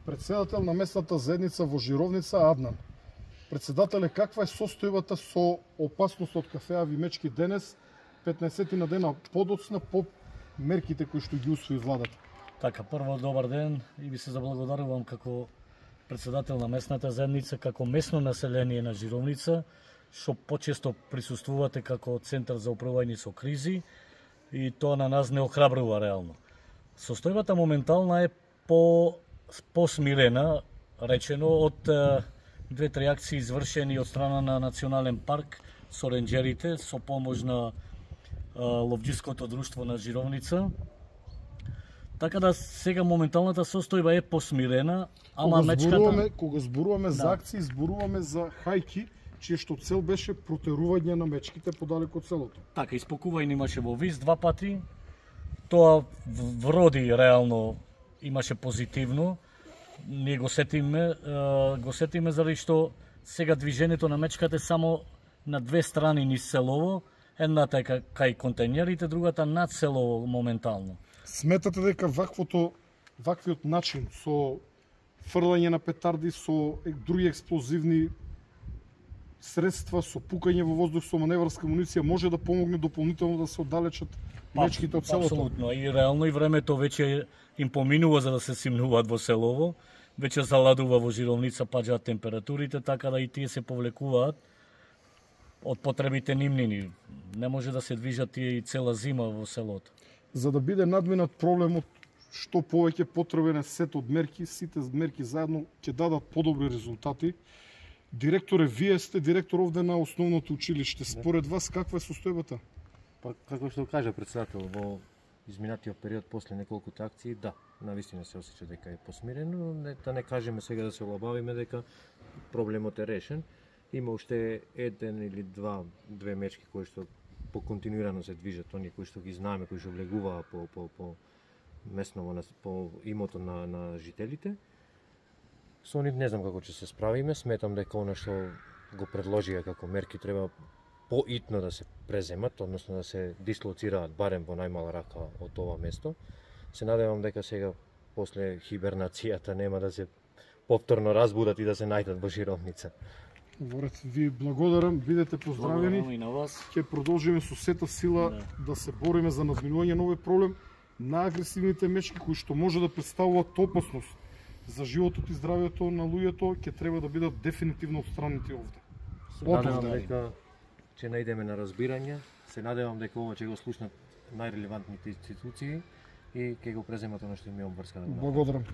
Председател на местната заедница во Жировница Аднан. Председателе, каква е состојбата со опасност од кафеави мечки денес, 15 на дена подоцна по мерките кои што ги усвои владата? Така, прво добар ден и ви се заблагодарувам како председател на местната заедница, како местно население на Жировница, што почесто присуствувате како центар за управување со кризи и тоа на нас не охрабрува реално. Состојбата моментална е посмирена, речено, од две-три акции извршени од страна на Национален парк со ренџерите, со помош на ловџиското друштво на Жировница. Така да сега моменталната состојба е посмирена, ама мечката... Кога зборуваме за акции, зборуваме за хајки, чие што цел беше протерување на мечките подалеку од селото. Така, испокување имаше во Вис 2 пати. Тоа вроди реално, имаше позитивно. Ние го сетиме заради што сега движењето на мечката е само на две страни низ селово. Едната е кај контејнерите, другата над селово моментално. Сметате дека ваквиот начин со фрлање на петарди, со други експлозивни средства, со пукање во воздух, со маневарска амуниција може да помогне дополнително да се оддалечат мечките од селото? Апсолутно. И реално и времето веќе им поминува за да се симнуваат во селово. Веќе заладува во Жировница, паѓаат температурите, така да и тие се повлекуваат од потребите нивнини. Не може да се движат тие и цела зима во селото. За да биде надминат проблемот, што повеќе потребен е сет од мерки, сите мерки заедно ќе дадат подобри резултати. Директоре, вие сте директор овде на основното училиште. Според вас каква е состојбата? Па како што кажа председател, во изминатиот период после неколкуте акции, да, навистина се осеќа дека е посмирено, да не кажеме сега да се олабавиме дека проблемот е решен. Има уште еден или две мечки кои што по континуирано се движат, оние кои што ги знаеме, кои што влегуваа по местно по имото на жителите. Со нив не знам како ќе се справиме, сметам дека она што го предложија како мерки треба поитно да се преземат, односно да се дислоцираат барем во најмала рака од ова место. Се надевам дека сега после хибернацијата нема да се повторно разбудат и да се најдат во Жировница. Ворец, ви благодарам, бидете поздравени. И на вас. Ќе продолжиме со сета сила да се бориме за надминување на овој проблем на агресивните мечки кои што може да представуваат опасност за животот и здравјето на луѓето, ќе треба да бидат дефинитивно отстранети овде. Се надевам дека ќе најдеме на разбирање, се надевам дека ова ќе го слушнат најрелевантните институции и ќе го преземат она што им е обврска да го направат. Благодарам.